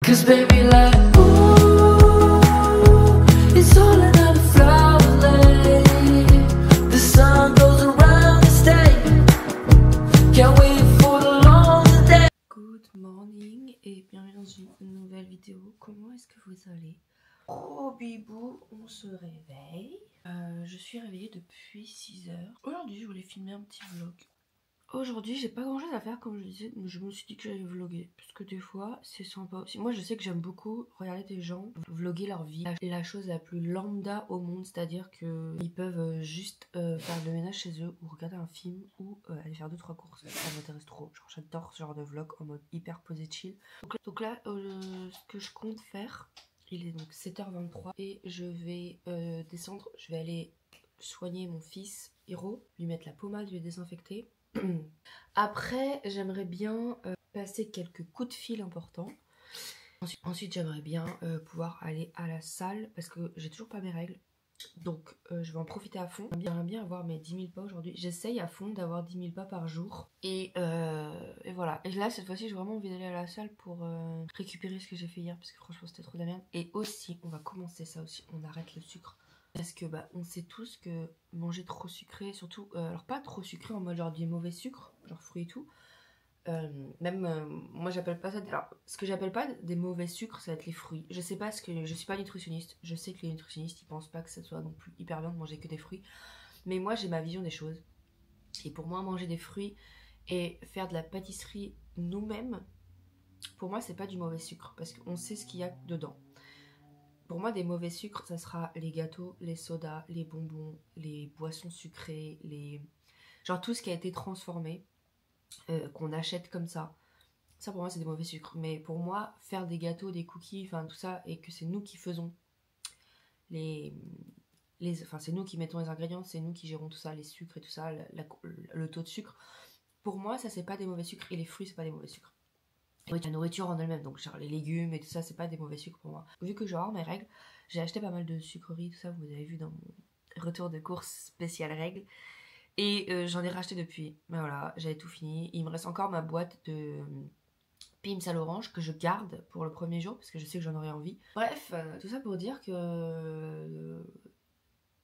'Cause baby like ooh, it's all another flower lay. The sun goes around the state. Can't wait for the long day. Good morning et bienvenue dans une nouvelle vidéo. Comment est-ce que vous allez? Oh bibou, on se réveille. Je suis réveillée depuis 6 heures. Aujourd'hui je voulais filmer un petit vlog. Aujourd'hui j'ai pas grand chose à faire comme je disais, mais je me suis dit que j'allais vlogger. Parce que des fois c'est sympa aussi. Moi je sais que j'aime beaucoup regarder des gens vlogger leur vie. La chose la plus lambda au monde, c'est-à-dire qu'ils peuvent juste faire le ménage chez eux ou regarder un film ou aller faire 2-3 courses. Ça m'intéresse trop. Genre j'adore ce genre de vlog en mode hyper posé chill. Donc là ce que je compte faire, il est donc 7h23 et je vais descendre. Je vais aller soigner mon fils Hiro, lui mettre la pommade, lui désinfecter. Après j'aimerais bien passer quelques coups de fil importants. Ensuite j'aimerais bien pouvoir aller à la salle parce que j'ai toujours pas mes règles. Donc je vais en profiter à fond. J'aimerais bien avoir mes 10 000 pas aujourd'hui. J'essaye à fond d'avoir 10 000 pas par jour. Et voilà. Et là cette fois-ci j'ai vraiment envie d'aller à la salle pour récupérer ce que j'ai fait hier. Parce que franchement c'était trop de la merde. Et aussi on va commencer ça aussi. On arrête le sucre. Parce que bah on sait tous que manger trop sucré, surtout, alors pas trop sucré en mode genre du mauvais sucre, genre fruits et tout. Moi j'appelle pas ça, alors ce que j'appelle pas des mauvais sucres, ça va être les fruits. Je sais pas ce que, je suis pas nutritionniste, je sais que les nutritionnistes ils pensent pas que ça soit non plus hyper bien de manger que des fruits. Mais moi j'ai ma vision des choses. Et pour moi manger des fruits et faire de la pâtisserie nous-mêmes, pour moi c'est pas du mauvais sucre. Parce qu'on sait ce qu'il y a dedans. Pour moi, des mauvais sucres, ça sera les gâteaux, les sodas, les bonbons, les boissons sucrées, genre tout ce qui a été transformé, qu'on achète comme ça. Ça, pour moi, c'est des mauvais sucres. Mais pour moi, faire des gâteaux, des cookies, enfin tout ça, et que c'est nous qui faisons enfin c'est nous qui mettons les ingrédients, c'est nous qui gérons tout ça, les sucres et tout ça, le taux de sucre. Pour moi, ça, c'est pas des mauvais sucres. Et les fruits, c'est pas des mauvais sucres. La nourriture en elle-même, donc genre les légumes et tout ça, c'est pas des mauvais sucres pour moi. Vu que je vais avoir mes règles, j'ai acheté pas mal de sucreries, tout ça, vous avez vu dans mon retour de course spécial règles. Et j'en ai racheté depuis. Mais voilà, j'avais tout fini. Il me reste encore ma boîte de Pims à l'orange que je garde pour le premier jour parce que je sais que j'en aurai envie. Bref, tout ça pour dire que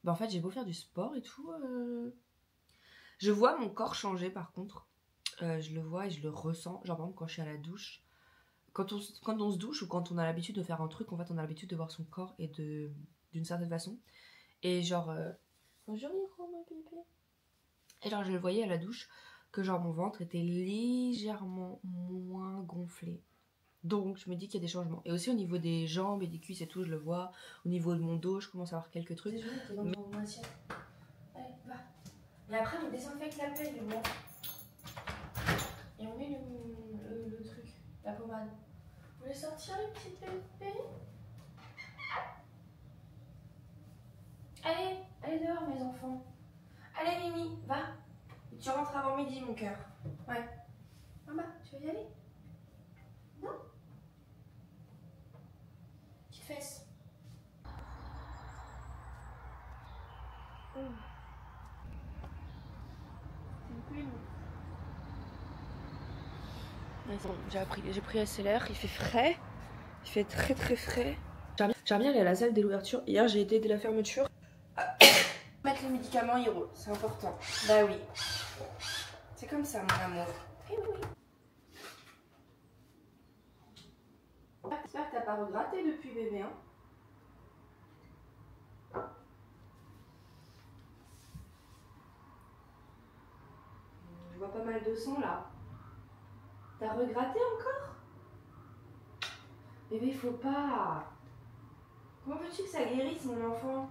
bah en fait j'ai beau faire du sport et tout, je vois mon corps changer par contre. Je le vois et je le ressens. Genre par exemple quand je suis à la douche, quand on se douche ou quand on a l'habitude de faire un truc, en fait on a l'habitude de voir son corps et d'une certaine façon. Et genre bonjour Hiro mon bébé. Et genre je le voyais à la douche que genre mon ventre était légèrement moins gonflé. Donc je me dis qu'il y a des changements. Et aussi au niveau des jambes et des cuisses et tout, je le vois. Au niveau de mon dos, je commence à avoir quelques trucs. Allez, va. Et après on désinfecte la plaie du moins. Et on met le truc, la pommade. Vous voulez sortir les petites bébés? Allez, allez dehors mes enfants. Allez Mimi, va. Tu rentres avant midi mon cœur. Ouais. Maman, tu veux y aller? Non? Petite fesse. J'ai pris SLR, il fait frais, il fait très très frais. J'aimerais bien aller à la salle dès l'ouverture. Hier j'ai été dès la fermeture. Mettre les médicaments Hiro, c'est important. Bah oui. C'est comme ça mon amour. Eh oui. J'espère que t'as pas regratté depuis bébé hein. Je vois pas mal de sang là. T'as regratté encore? Bébé, faut pas. Comment veux-tu que ça guérisse, mon enfant?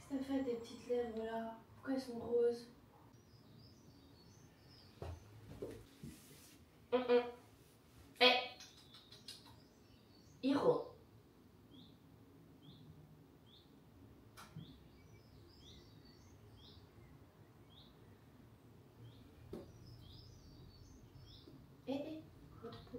Qu'est-ce que t'as fait à tes petites lèvres là? Pourquoi elles sont roses? Eh Hiro. Votre peau.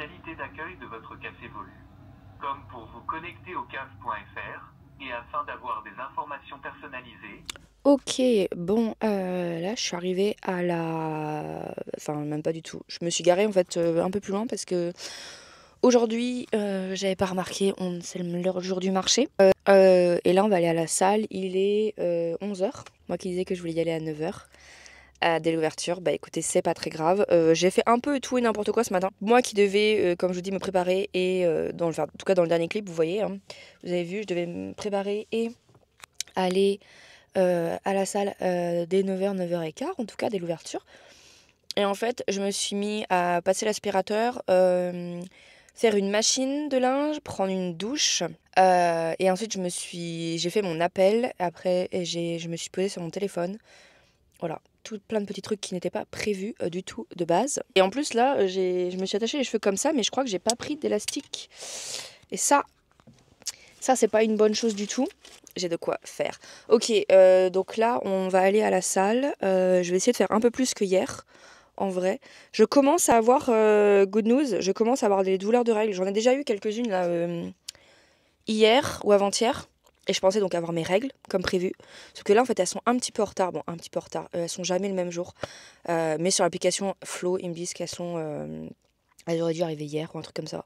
modalités d'accueil de votre CAF évoluent, comme pour vous connecter au CAF.fr et afin d'avoir des informations personnalisées. Ok, bon, là je suis arrivée à la... Enfin, même pas du tout. Je me suis garée en fait un peu plus loin parce que aujourd'hui, j'avais pas remarqué, c'est le jour du marché. Et là, on va aller à la salle, il est 11 h. Moi qui disais que je voulais y aller à 9 h. Dès l'ouverture, bah écoutez, c'est pas très grave. J'ai fait un peu tout et n'importe quoi ce matin. Moi qui devais, comme je vous dis, me préparer et, en tout cas dans le dernier clip, vous voyez, hein, vous avez vu, je devais me préparer et aller à la salle dès 9 h, 9 h 15, en tout cas dès l'ouverture. Et en fait, je me suis mis à passer l'aspirateur, faire une machine de linge, prendre une douche. Et ensuite, j'ai fait mon appel. Après, je me suis posée sur mon téléphone. Voilà, plein de petits trucs qui n'étaient pas prévus du tout de base. Et en plus, là, je me suis attachée les cheveux comme ça, mais je crois que j'ai pas pris d'élastique. Et ça c'est pas une bonne chose du tout. J'ai de quoi faire. Ok, donc là, on va aller à la salle. Je vais essayer de faire un peu plus que hier. En vrai, je commence à avoir good news, je commence à avoir des douleurs de règles. J'en ai déjà eu quelques-unes là hier ou avant-hier. Et je pensais donc avoir mes règles comme prévu. Sauf que là en fait elles sont un petit peu en retard. Bon, un petit peu en retard. Elles sont jamais le même jour. Mais sur l'application Flow, ils me disent qu'elles elles auraient dû arriver hier ou un truc comme ça.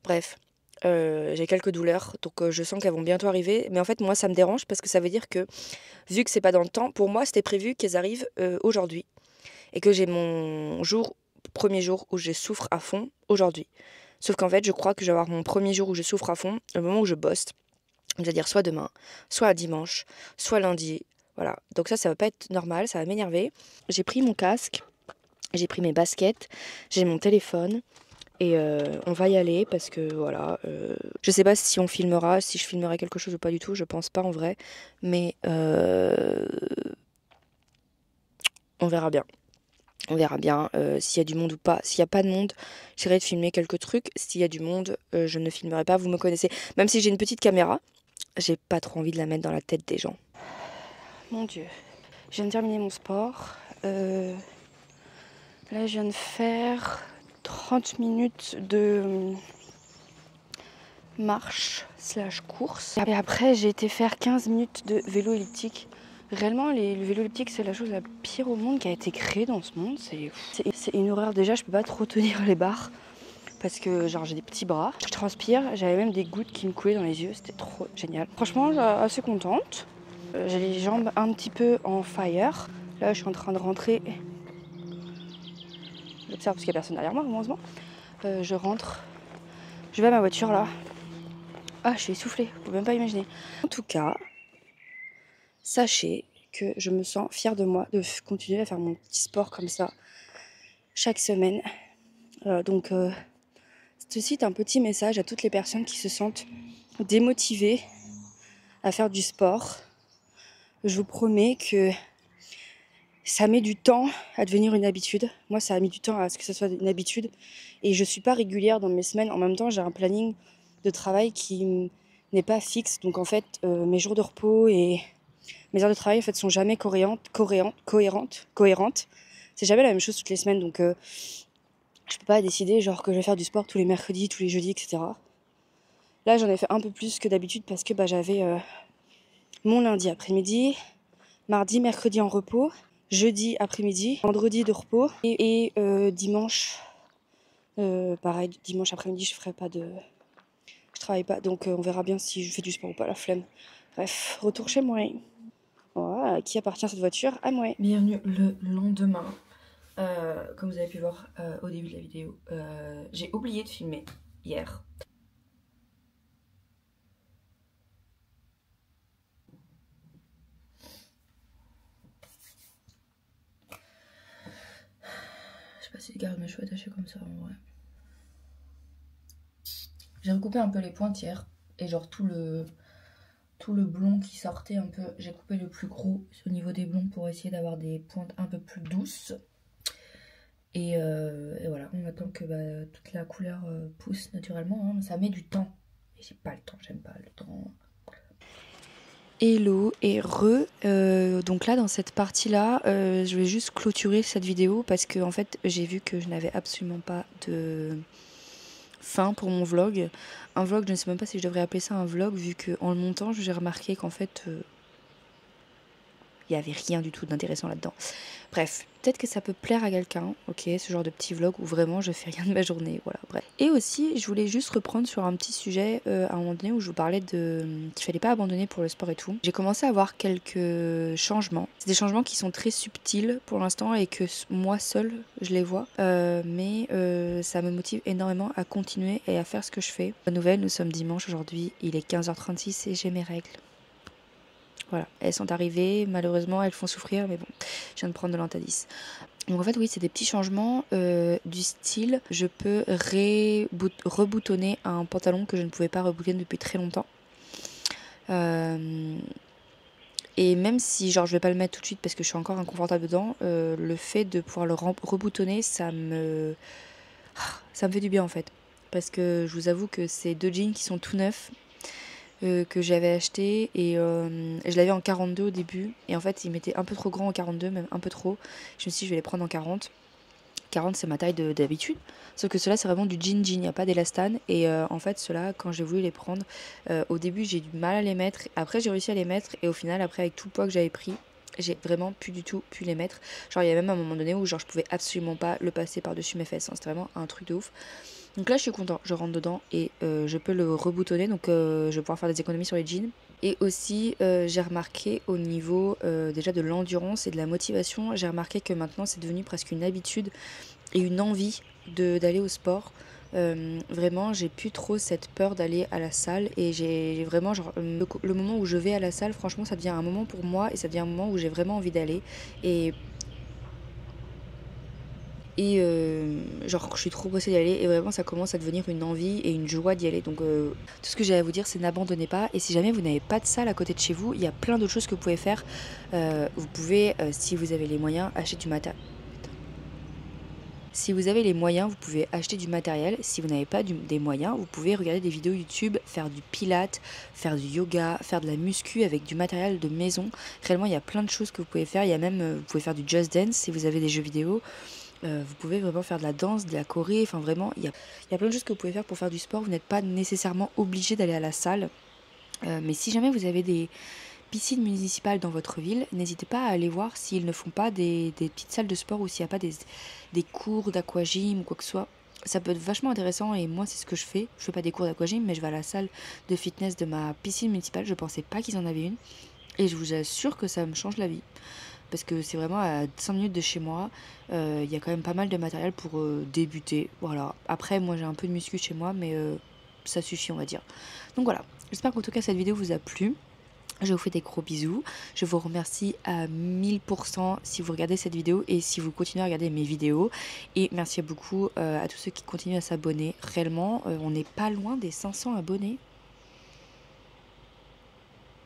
Bref. J'ai quelques douleurs, donc je sens qu'elles vont bientôt arriver. Mais en fait moi ça me dérange parce que ça veut dire que vu que c'est pas dans le temps, pour moi c'était prévu qu'elles arrivent aujourd'hui. Et que j'ai mon premier jour où je souffre à fond aujourd'hui. Sauf qu'en fait, je crois que je vais avoir mon premier jour où je souffre à fond le moment où je bosse. C'est-à-dire soit demain, soit dimanche, soit lundi. Voilà. Donc ça va pas être normal, ça va m'énerver. J'ai pris mon casque, j'ai pris mes baskets, j'ai mon téléphone. Et on va y aller parce que voilà. Je sais pas si on filmera, si je filmerai quelque chose ou pas du tout. Je pense pas en vrai. Mais on verra bien. On verra bien s'il y a du monde ou pas. S'il n'y a pas de monde, j'essaierai de filmer quelques trucs. S'il y a du monde, je ne filmerai pas. Vous me connaissez. Même si j'ai une petite caméra, j'ai pas trop envie de la mettre dans la tête des gens. Mon Dieu. Je viens de terminer mon sport. Là, je viens de faire 30 minutes de marche/course. Et après, j'ai été faire 15 minutes de vélo elliptique. Réellement, le vélo elliptique, c'est la chose la pire au monde qui a été créée dans ce monde. C'est une horreur. Déjà, je peux pas trop tenir les barres parce que genre j'ai des petits bras. Je transpire, j'avais même des gouttes qui me coulaient dans les yeux. C'était trop génial. Franchement, assez contente. J'ai les jambes un petit peu en fire. Là, je suis en train de rentrer. J'observe parce qu'il n'y a personne derrière moi, heureusement. Je rentre. Je vais à ma voiture là. Ah, je suis essoufflée. Vous pouvez même pas imaginer. En tout cas, sachez que je me sens fière de moi de continuer à faire mon petit sport comme ça chaque semaine. Donc, ceci est un petit message à toutes les personnes qui se sentent démotivées à faire du sport. Je vous promets que ça met du temps à devenir une habitude. Moi, ça a mis du temps à ce que ça soit une habitude. Et je suis pas régulière dans mes semaines. En même temps, j'ai un planning de travail qui n'est pas fixe. Donc, en fait, mes jours de repos et mes heures de travail, en fait, sont jamais cohérentes. C'est jamais la même chose toutes les semaines. Donc, je peux pas décider genre que je vais faire du sport tous les mercredis, tous les jeudis, etc. Là, j'en ai fait un peu plus que d'habitude parce que j'avais mon lundi après-midi, mardi, mercredi en repos, jeudi après-midi, vendredi de repos et dimanche, pareil, dimanche après-midi, je travaille pas, donc on verra bien si je fais du sport ou pas, la flemme. Bref, retour chez moi. Voilà, à qui appartient cette voiture? À moi. Bienvenue le lendemain. Comme vous avez pu voir au début de la vidéo, j'ai oublié de filmer hier. Je sais pas si je garde mes cheveux attachés comme ça en vrai. J'ai recoupé un peu les pointes hier et genre tout le blond qui sortait un peu, j'ai coupé le plus gros au niveau des blonds pour essayer d'avoir des pointes un peu plus douces. Et voilà, on attend que toute la couleur pousse naturellement, hein. Ça met du temps. Et j'ai pas le temps, j'aime pas le temps. Hello et donc là dans cette partie là, je vais juste clôturer cette vidéo parce que en fait j'ai vu que je n'avais absolument pas de fin pour mon vlog. Un vlog, je ne sais même pas si je devrais appeler ça un vlog, vu qu'en le montant, j'ai remarqué qu'en fait, il n'y avait rien du tout d'intéressant là-dedans. Bref, peut-être que ça peut plaire à quelqu'un, ok, ce genre de petit vlog où vraiment je fais rien de ma journée, voilà, bref. Et aussi, je voulais juste reprendre sur un petit sujet à un moment donné où je vous parlais qu'il fallait pas abandonner pour le sport et tout. J'ai commencé à avoir quelques changements. C'est des changements qui sont très subtils pour l'instant et que moi seule, je les vois. Mais ça me motive énormément à continuer et à faire ce que je fais. Bonne nouvelle, nous sommes dimanche aujourd'hui, il est 15h36 et j'ai mes règles. Voilà, elles sont arrivées, malheureusement elles font souffrir, mais bon, je viens de prendre de l'Antadis. Donc en fait oui, c'est des petits changements du style, je peux reboutonner un pantalon que je ne pouvais pas reboutonner depuis très longtemps. Et même si genre je vais pas le mettre tout de suite parce que je suis encore inconfortable dedans, le fait de pouvoir le reboutonner, ça me fait du bien en fait. Parce que je vous avoue que c'est 2 jeans qui sont tout neufs. Que j'avais acheté et je l'avais en 42 au début et en fait il m'était un peu trop grand en 42, même un peu trop. Je me suis dit je vais les prendre en 40. 40 c'est ma taille d'habitude, sauf que ceux-là c'est vraiment du jean, il n'y a pas d'élastane et en fait ceux-là quand j'ai voulu les prendre au début j'ai du mal à les mettre, après j'ai réussi à les mettre et au final après avec tout le poids que j'avais pris j'ai vraiment plus du tout pu les mettre. Genre il y a même un moment donné où genre je pouvais absolument pas le passer par-dessus mes fesses, hein. C'était vraiment un truc de ouf. Donc là je suis content, je rentre dedans et je peux le reboutonner, donc je vais pouvoir faire des économies sur les jeans. Et aussi j'ai remarqué au niveau déjà de l'endurance et de la motivation, j'ai remarqué que maintenant c'est devenu presque une habitude et une envie d'aller au sport. Vraiment j'ai plus trop cette peur d'aller à la salle et j'ai vraiment genre le moment où je vais à la salle, franchement ça devient un moment pour moi et ça devient un moment où j'ai vraiment envie d'aller et genre je suis trop pressée d'y aller et vraiment ça commence à devenir une envie et une joie d'y aller. Donc tout ce que j'ai à vous dire c'est n'abandonnez pas et si jamais vous n'avez pas de salle à côté de chez vous, il y a plein d'autres choses que vous pouvez faire. Vous pouvez si vous avez les moyens acheter du matériel. Si vous avez les moyens, vous pouvez acheter du matériel. Si vous n'avez pas des moyens, vous pouvez regarder des vidéos YouTube, faire du pilates, faire du yoga, faire de la muscu avec du matériel de maison. Réellement, il y a plein de choses que vous pouvez faire. Il y a même, vous pouvez faire du Just Dance si vous avez des jeux vidéo. Vous pouvez vraiment faire de la danse, de la choré. Enfin, vraiment, il y a plein de choses que vous pouvez faire pour faire du sport. Vous n'êtes pas nécessairement obligé d'aller à la salle. Mais si jamais vous avez des piscines municipales dans votre ville, n'hésitez pas à aller voir s'ils ne font pas des petites salles de sport ou s'il n'y a pas des cours d'aquagym ou quoi que ce soit. Ça peut être vachement intéressant et moi c'est ce que je fais. Je fais pas des cours d'aquagym mais je vais à la salle de fitness de ma piscine municipale. Je pensais pas qu'ils en avaient une et je vous assure que ça me change la vie. Parce que c'est vraiment à 5 minutes de chez moi, il y a quand même pas mal de matériel pour débuter. Voilà. Après moi j'ai un peu de muscu chez moi mais ça suffit on va dire. Donc voilà, j'espère qu'en tout cas cette vidéo vous a plu. Je vous fais des gros bisous. Je vous remercie à 1000% si vous regardez cette vidéo et si vous continuez à regarder mes vidéos. Et merci beaucoup à tous ceux qui continuent à s'abonner. Réellement, on n'est pas loin des 500 abonnés.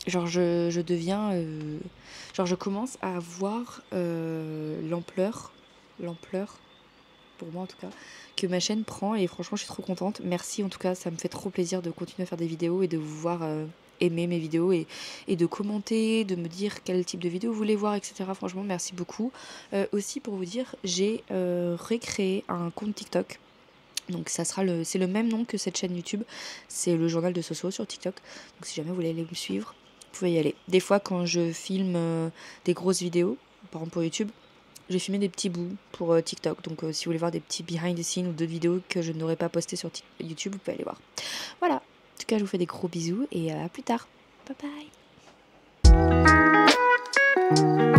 Genre je deviens... genre je commence à voir l'ampleur, pour moi en tout cas, que ma chaîne prend et franchement je suis trop contente. Merci en tout cas, ça me fait trop plaisir de continuer à faire des vidéos et de vous voir... aimer mes vidéos et de commenter, de me dire quel type de vidéo vous voulez voir, etc. Franchement, merci beaucoup. Aussi, pour vous dire, j'ai recréé un compte TikTok. Donc, c'est le même nom que cette chaîne YouTube. C'est le journal de Soso sur TikTok. Donc, si jamais vous voulez aller me suivre, vous pouvez y aller. Des fois, quand je filme des grosses vidéos, par exemple pour YouTube, j'ai filmé des petits bouts pour TikTok. Donc, si vous voulez voir des petits behind the scenes ou d'autres vidéos que je n'aurais pas postées sur YouTube, vous pouvez aller voir. Voilà. En tout cas, je vous fais des gros bisous et à plus tard. Bye bye.